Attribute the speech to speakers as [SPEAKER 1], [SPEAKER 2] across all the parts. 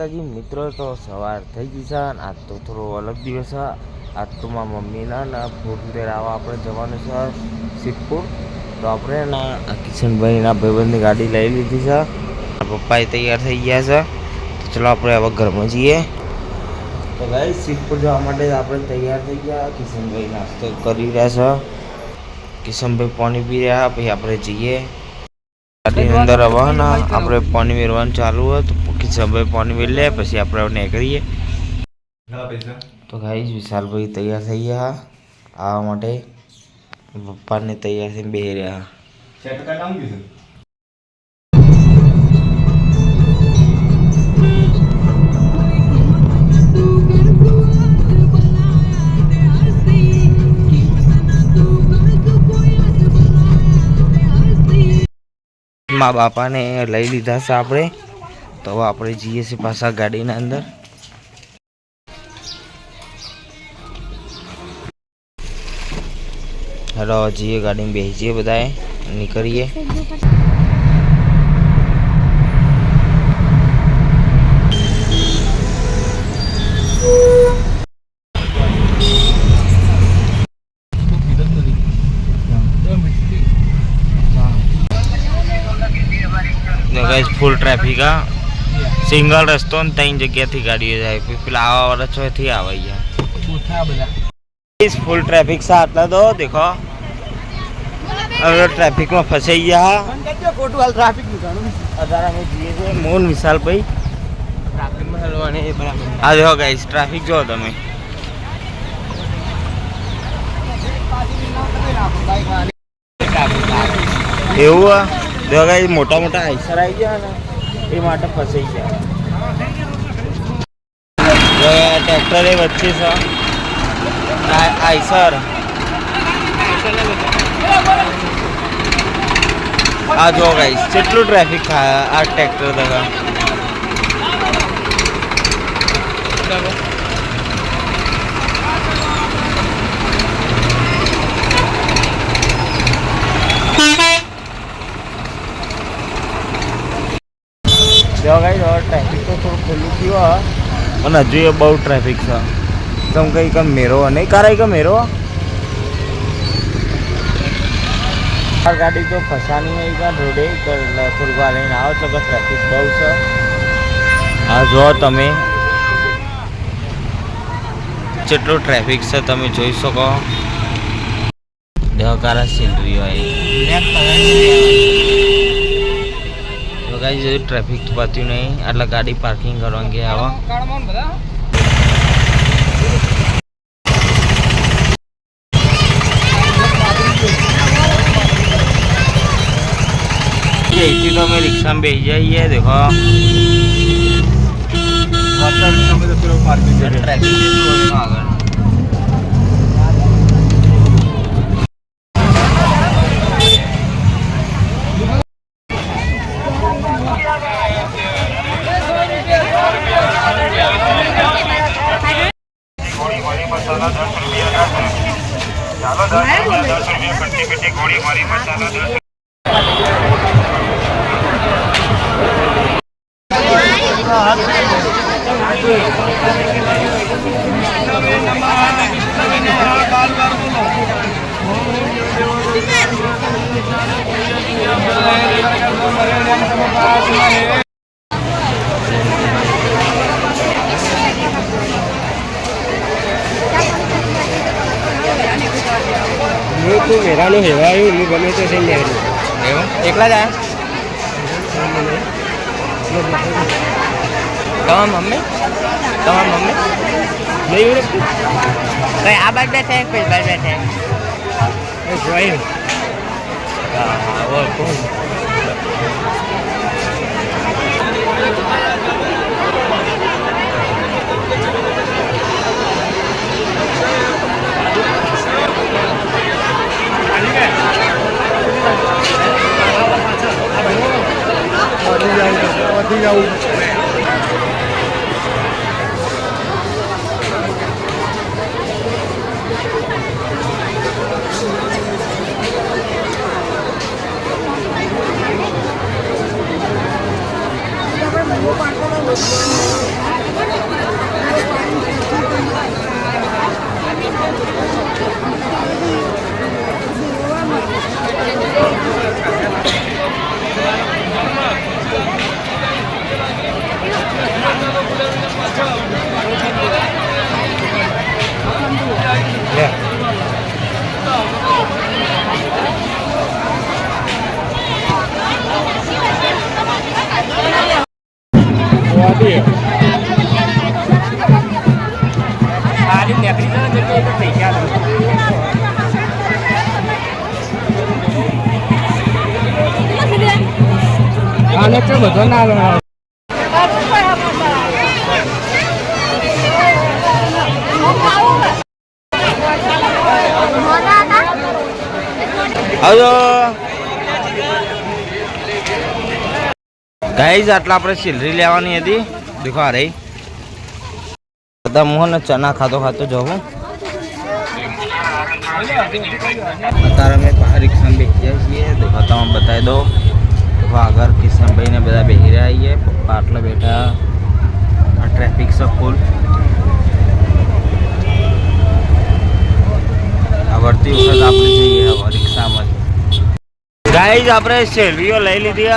[SPEAKER 1] માતાજી મિત્રો, તો સવાર થઈ ગઈ છે અને આજ તો થોડો અલગ દિવસ છે. આજ તો મારા મમ્મીના ફૂડ લેવા આપણે જવાનું છે સિદ્ધપુર. તો આપણે કિશનભાઈના ભાઈબંધની ગાડી લઈ લીધી છે. પપ્પાએ તૈયાર થઈ ગયા છે. તો ચલો આપણે હવે ઘરમાં જઈએ. તો ગાઈસ સિદ્ધપુર જવા માટે આપણે તૈયાર થઈ ગયા. કિશનભાઈ નાસ્તો કરી રહ્યા છે, કિશનભાઈ પાણી પી રહ્યા. પછી આપણે જઈએ ગાડીની અંદર. હવે ના આપણે પાણી મેળવાનું ચાલુ હોય તો કિશનભાઈ પાણી મેળ લે, પછી આપણે નીકળીએ. તો ગાઈસ વિશાલભાઈ તૈયાર થઈ ગયા આવવા માટે. પપ્પાને તૈયાર થઈને બેસી રહ્યા. મા બાપાને લઈ લીધા છે આપણે. તો હવે આપણે જઈએ છીએ પાછા ગાડીના અંદર. હેલો જઈએ, ગાડીમાં બેસી જઈએ, બધાએ નીકળીએ. ફૂલ ટ્રાફિક આ સિંગલ રસ્તો ને 3 જગ્યાથી ગાડીઓ જાય. પેલા આવા વાળા ચોથી આવે યાર. ફૂલ ટ્રાફિક છે આટલા તો દેખો. હવે ટ્રાફિકમાં ફસાઈ ગયા. અમે જઈએ છીએ મોહન વિશાલભાઈ. આ જો ગાઈસ ટ્રાફિક જો તમે. એવું જો ગાઈસ મોટા મોટા આઈસર આવી ગયા ને એ માટે ફસાઈ ગયા. ટ્રેક્ટર એ વચ્ચે છે આઈસર. આ જો ગાઈસ કેટલું ટ્રાફિક થાય આ ટ્રેક્ટર દગા. જો ગાઈસ હવે ટ્રાફિક તો થોડું ખુલ્લું થયું અને હજુ એ બહુ ટ્રાફિક છે. તમ કઈ કમ મેરો નહીં કરાય કે મેરો ગાડી તો ફસાની નહીં કાં રોડે થોડુંક વાર લઈને આવો તો ટ્રાફિક બહુ છે. હા જો તમે જેટલું ટ્રાફિક છે તમે જોઈ શકો. દેહકારા સિનરી હોય તો ગાઈસ જો ટ્રાફિક પત્યું નહીં એટલે ગાડી પાર્કિંગ કરવાની ગયા આવા. અહીંથી તો અમે રિક્ષામાં બેસી જઈએ. દેખો ટ્રાફિક આગળ. મેરાનું હેવાયું હું ગમે તો છે ને એવું એકલા જ આવ્યા. તમારા મમ્મી નહીં કઈ આ બાદ બેઠે કઈ બાદ બેઠે જોઈ. હા કોણ
[SPEAKER 2] Hãy subscribe cho kênh Ghiền Mì Gõ để không bỏ lỡ những video hấp dẫn. ખાલી નીકળી જાય ને તો પૈસા આને તો બધો ના લો
[SPEAKER 1] હલો ગાઈઝ આટલા આપણે સેલરી લેવાની હતી દેખો આ રહી બધા મોહન ચના ખાતો ખાતો જવું અત્યારે અમે રિક્ષામાં બેસી જાય છીએ દેખો તમે બતાવી દો દેખો આગળ કિશનભાઈ ને બધા બેસી રહ્યા છીએ પપ્પા આટલા બેઠા ટ્રાફિક છે ફૂલ આવડતી વખત આપણે જઈએ હવે રિક્ષામાં ગાઈઝ આપણે સેલરીઓ લઈ લીધી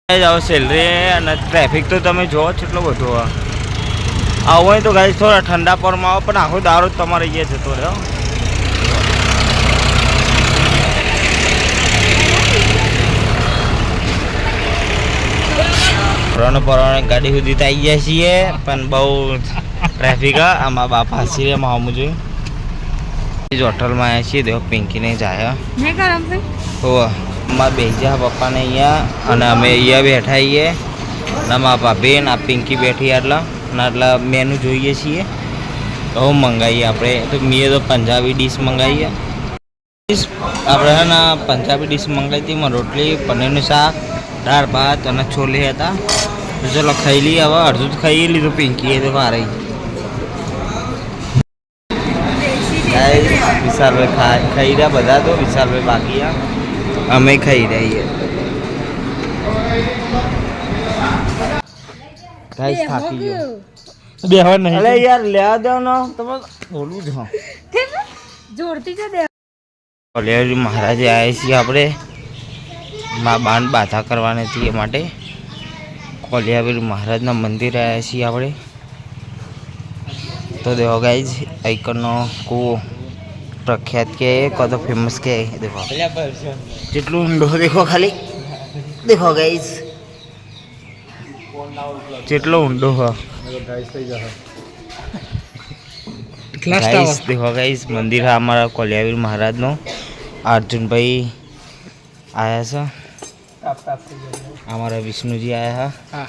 [SPEAKER 1] હવે સેલરી અને ટ્રાફિક તો તમે જોવો કેટલો બધો આવો હોય તો ગાઈઝ થોડા ઠંડા પરમાં આવો પણ આખો દારો તમારે અહીંયા જતો રહ્યો પરવાને ગાડી સુધી તો આવી ગયા છીએ પણ બહુ ટ્રાફિક આમાં બાપા હસી રહ્યા મામું જોયું હોટલમાં આવ્યા છીએ દેખો પિંકીને જાય હોવા અમારા બેજા પપ્પાને અહીંયા અને અમે અહીંયા બેઠા છીએ અને મારા ભાભી ને આ પિંકી બેઠી આટલા અને આટલા મેનુ જોઈએ છીએ તો મંગાવીએ આપણે તો મેં તો પંજાબી ડીશ મંગાવીએ આપણે હે ને પંજાબી ડીશ મંગાવી હતી એમાં રોટલી પનીરનું શાક દાળ ભાત અને છોલે હતા તો ચલો ખાઈ લઈએ હવે અડધું તો ખાઈ લીધું પિંકી એ તો વાર વિશાલભાઈ ખાઈ રહ્યા બધા તો વિશાલભાઈ બાકી અમે ખાઈ રહીએ ગાઈસ થાકી ગયો બેહવા નહીં અલે યાર લેવા દો ને તમે બોલું જ હા
[SPEAKER 3] જોડતી છે દે
[SPEAKER 1] કોલિયારી મહારાજે આવ્યા છીએ આપણે મા બાન બાધા કરવાની હતી એ માટે કોલિયાવીર મહારાજના મંદિરે આવ્યા છીએ આપણે તો દેખો ગાઈઝ આઈકનનો કૂવો પ્રખ્યાત કે કદો ફેમસ કે દેખો જેટલું ઊંડો દેખો ખાલી દેખો ગાઈઝ જેટલો ઊંડો હો ગાઈઝ દેખો ગાઈઝ મંદિર હા અમારા કોલિયાવીર મહારાજનો અર્જુનભાઈ આવ્યા છે અમારા વિષ્ણુજી આવ્યા હા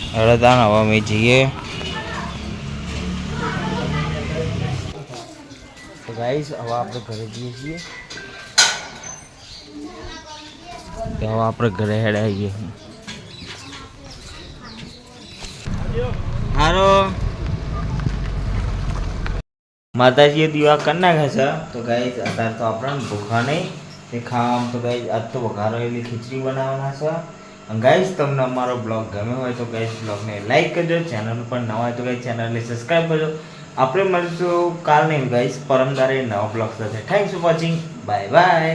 [SPEAKER 1] હળદાન હવે અમે જઈએ તો ગાઈસ હવે આપણે ઘરે જઈએ છીએ તો હવે આપણે ઘરે હેડાઈએ હારો માતાજીએ દીવા કરી નાખ્યા છે તો ગાઈસ અત્યારે તો આપણને ભૂખા નહીં તે ખાવામાં તો ગાઈસ આજ તો વઘારેલી ખીચડી બનાવવાના છે ગાઈસ તમને અમારો બ્લોગ ગમ્યો હોય તો ગાઈસ બ્લોગને લાઈક કરજો ચેનલ પર નવા હોય તો ગાઈસ ચેનલને સબસ્ક્રાઈબ કરજો આપણે મળીશું કાલ નહીં ગાઈસ પરમદારે નવા બ્લોગ સાથે thanks for watching bye bye